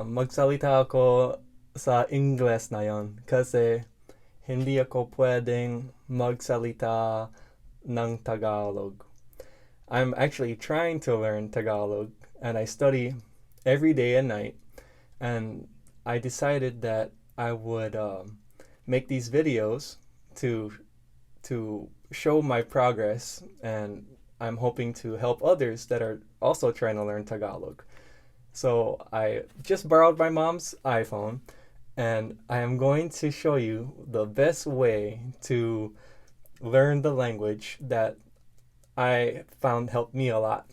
Magsalita ako sa Ingles na yon kasi hindi ako pwedeng magsalita ng Tagalog. I'm actually trying to learn Tagalog and I study every day and night, and I decided that I would make these videos to show my progress, and I'm hoping to help others that are also trying to learn Tagalog. So I just borrowed my mom's iPhone, and I am going to show you the best way to learn the language that I found helped me a lot.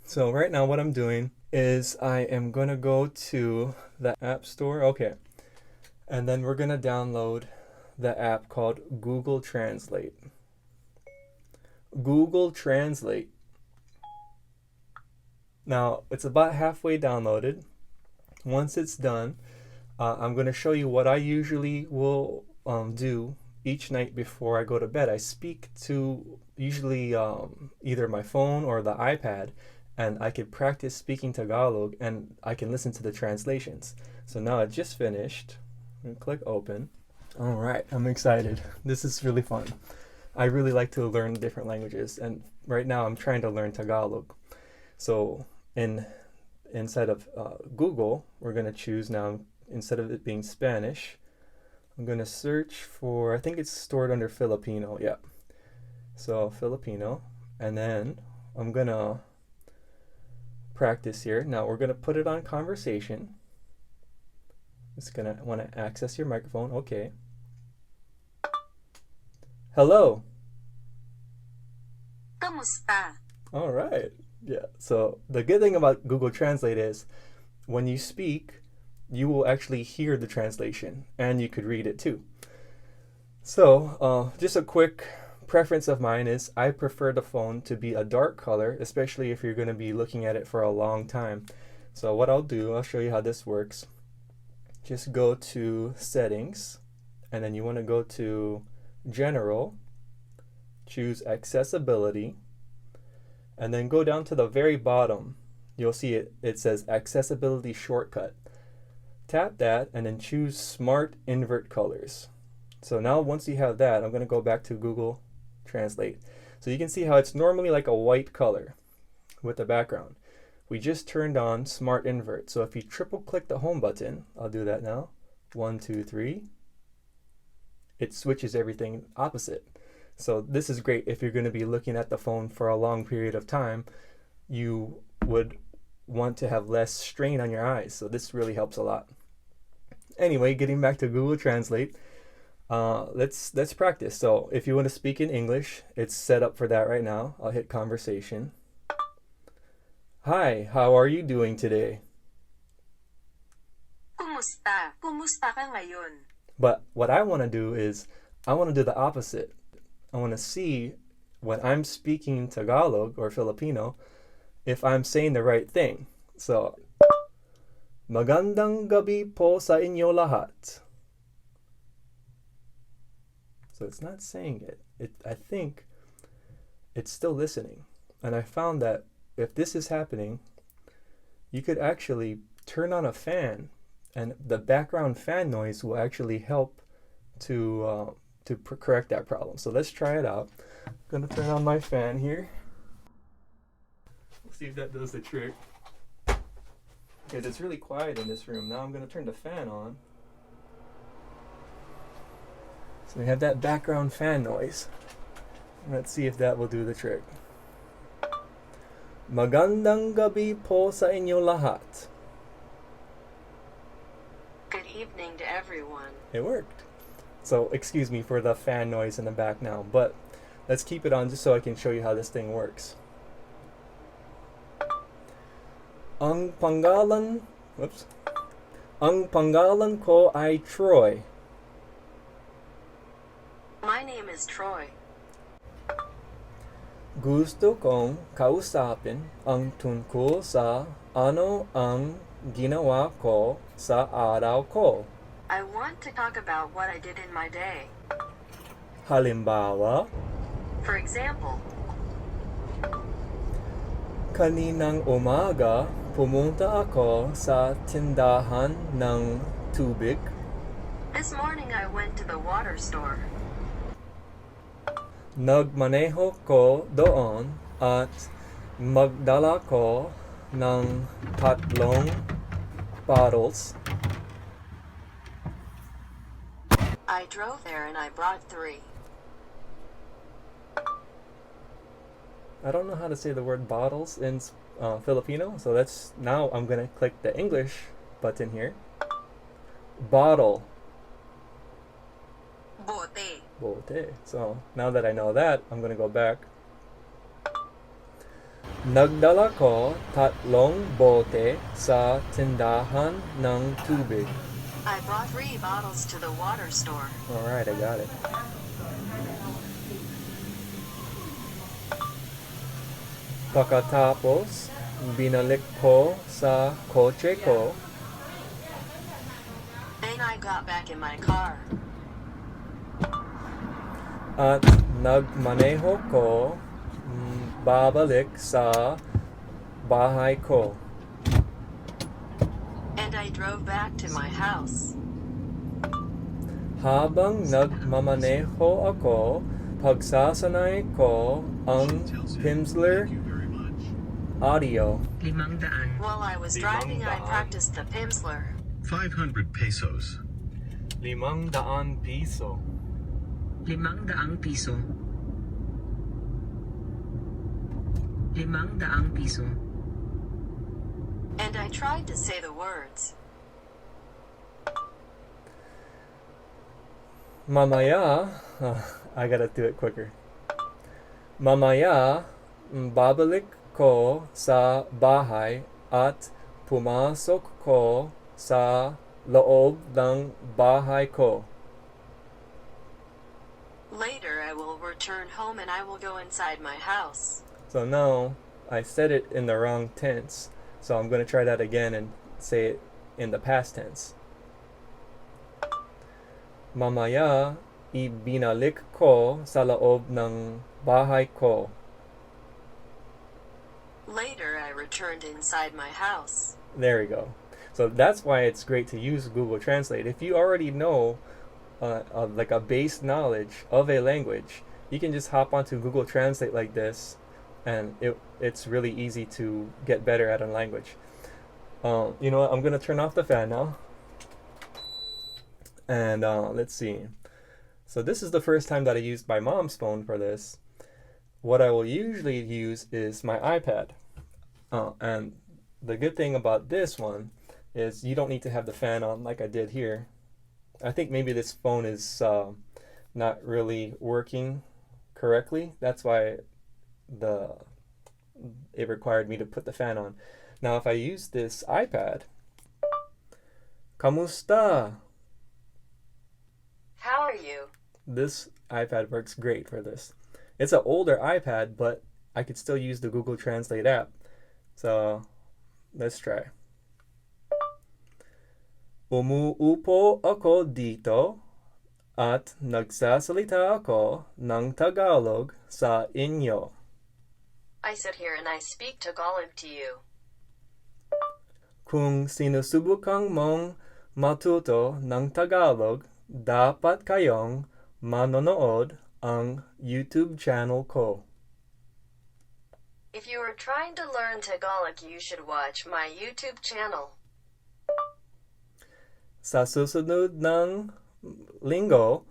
So right now what I'm doing is I am going to go to the App Store. Okay. And then we're going to download the app called Google Translate. Google Translate. Now, it's about halfway downloaded. Once it's done, I'm going to show you what I usually will do each night before I go to bed. I speak to usually either my phone or the iPad, and I could practice speaking Tagalog and I can listen to the translations. So now it just finished. I'm gonna click open. All right, I'm excited. This is really fun. I really like to learn different languages, and right now I'm trying to learn Tagalog. So inside of Google, we're gonna choose now, instead of it being Spanish, I'm gonna search for, I think it's stored under Filipino, yeah. So Filipino, and then I'm gonna practice here. Now we're gonna put it on conversation. It's gonna wanna access your microphone, okay. Hello. Kamusta? All right, yeah. So the good thing about Google Translate is when you speak, you will actually hear the translation and you could read it too. So just a quick preference of mine is I prefer the phone to be a dark color, especially if you're going to be looking at it for a long time. So what I'll do, I'll show you how this works. Just go to settings, and then you want to go to general, choose accessibility, and then go down to the very bottom. You'll see it says accessibility shortcut. Tap that and then choose smart invert colors. So now once you have that, I'm going to go back to Google Translate. So you can see how it's normally like a white color with the background. We just turned on smart invert. So if you triple click the home button, I'll do that now. 1, 2, 3. It switches everything opposite. So this is great if you're going to be looking at the phone for a long period of time. You would want to have less strain on your eyes. So this really helps a lot. Anyway, getting back to Google Translate, let's practice. So if you want to speak in English, it's set up for that right now. I'll hit conversation. Hi, how are you doing today? Kumusta? Kumusta ka ngayon? But what I want to do is I want to do the opposite. I want to see when I'm speaking Tagalog or Filipino if I'm saying the right thing. So, magandang gabi po sa inyo lahat. So it's not saying it. I think it's still listening. And I found that if this is happening, you could actually turn on a fan, and the background fan noise will actually help to correct that problem. So let's try it out. I'm gonna turn on my fan here. Let's see if that does the trick. Because it's really quiet in this room. Now I'm gonna turn the fan on. So we have that background fan noise. Let's see if that will do the trick. Magandang gabi po sa inyo lahat. Good evening to everyone. It worked. So excuse me for the fan noise in the back now, but let's keep it on just so I can show you how this thing works. Ang pangalan ko ay Troy. My name is Troy. Gusto kong kausapin ang tungkol sa ano ang ginawa ko sa araw ko. I want to talk about what I did in my day. Halimbawa, For example, kaninang umaga Pumunta ako sa tindahan ng tubig. This morning I went to the water store. Nagmaneho ko doon at magdala ko ng 3 bottles. I drove there and I brought 3. I don't know how to say the word bottles in Filipino, so now I'm gonna click the English button here. Bottle. Bote. Bote. So now that I know that, I'm gonna go back. Nagdala ko 3 bote sa tindahan ng tubig. I brought 3 bottles to the water store. Alright, I got it. Pagkatapos, binalik ko sa kotse ko. Then I got back in my car. At nagmaneho ko babalik sa bahay ko. And I drove back to my house. Habang nagmamaneho ako, pagsasanay ko ang Pimsleur audio. 500. While I was driving, I practiced the Pimsleur. 500 pesos. 500 piso. 500 piso. 500 piso. And I tried to say the words. Mamaya, I gotta do it quicker. Mamaya, babalik ko sa bahay at pumasok ko sa loob ng bahay ko. Later, I will return home and I will go inside my house. So now, I said it in the wrong tense. So I'm going to try that again and say it in the past tense. Mamaya, ibinalik ko sa loob ng bahay ko. Later, I returned inside my house. There we go. So that's why it's great to use Google Translate. If you already know like a base knowledge of a language, you can just hop onto Google Translate like this, and it's really easy to get better at a language. You know what? I'm gonna turn off the fan now. And let's see. So this is the first time that I used my mom's phone for this. What I will usually use is my iPad. And the good thing about this one is you don't need to have the fan on like I did here. I think maybe this phone is not really working correctly. That's why it required me to put the fan on. Now if I use this iPad, Kamusta? How are you? This iPad works great for this. It's an older iPad, but I could still use the Google Translate app. So let's try. Umuupo ako dito at nagsasalita ako ng Tagalog sa inyo. I sit here and I speak Tagalog to you. Kung sinusubukang mong matuto ng Tagalog, dapat kayong manonood ang YouTube channel ko. If you are trying to learn Tagalog, you should watch my YouTube channel. Sa susunod ng linggo,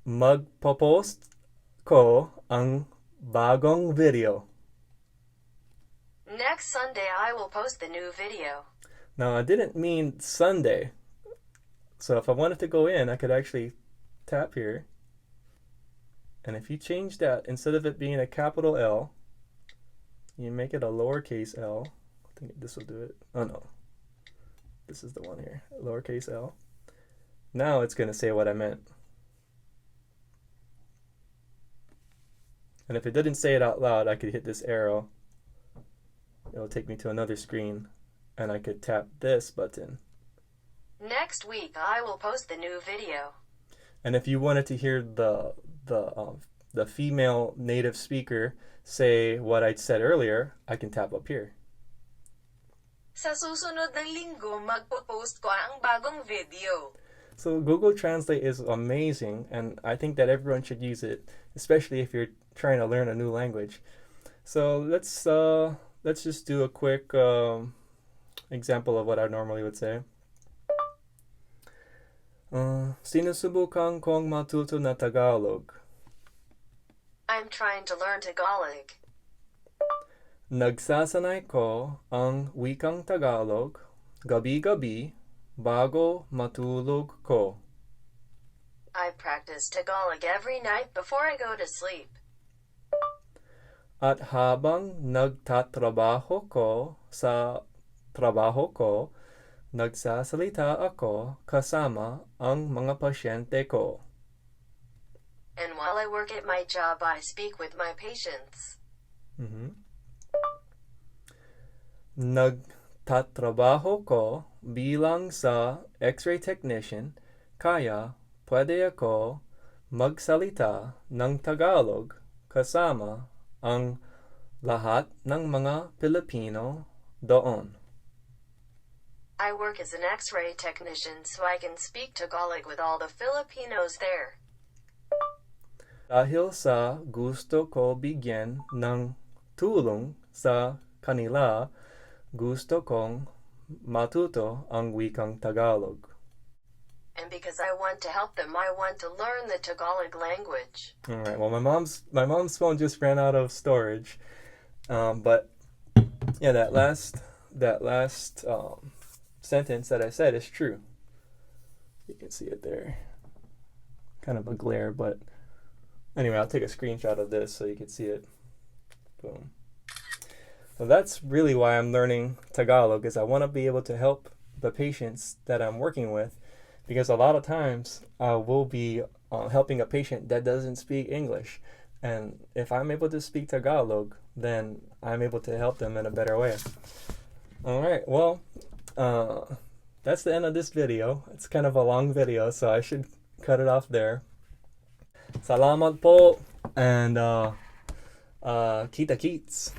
magpo-post ko ang bagong video. Next Sunday, I will post the new video. Now, I didn't mean Sunday. So if I wanted to go in, I could actually tap here. And if you change that, instead of it being a capital L, you make it a lowercase l. I think this will do it. Oh no. This is the one here. Lowercase l. Now it's going to say what I meant. And if it didn't say it out loud, I could hit this arrow. It'll take me to another screen. And I could tap this button. Next week, I will post the new video. And if you wanted to hear the female native speaker say what I said earlier, I can tap up here. Sa susunod ng linggo, magpo-post ko ang bagong video. So Google Translate is amazing, and I think that everyone should use it, especially if you're trying to learn a new language. So let's just do a quick example of what I normally would say. Sinusubukan kong matuto na Tagalog. I'm trying to learn Tagalog. Nagsasanay ko ang wikang Tagalog gabi-gabi bago matulog ko. I practice Tagalog every night before I go to sleep. At habang nagtatrabaho ko sa trabaho ko, nagsasalita ako kasama ang mga pasyente ko. And while I work at my job, I speak with my patients. Nagtatrabaho ko bilang sa X-ray technician, kaya pwede ako magsalita ng Tagalog kasama ang lahat ng mga Pilipino doon. I work as an X-ray technician, so I can speak Tagalog with all the Filipinos there. Dahil sa gusto ko bigyan ng tulong sa kanila, gusto kong matuto ang wikang Tagalog. And because I want to help them, I want to learn the Tagalog language. All right. Well, my mom's phone just ran out of storage, but yeah, that last sentence that I said is true. You can see it there. Kind of a glare, but anyway, I'll take a screenshot of this so you can see it. Boom. So that's really why I'm learning Tagalog, is I want to be able to help the patients that I'm working with, because a lot of times I will be helping a patient that doesn't speak English, and if I'm able to speak Tagalog, then I'm able to help them in a better way. All right, well, that's the end of this video. It's kind of a long video, so I should cut it off there. Salamat po, and kita kits.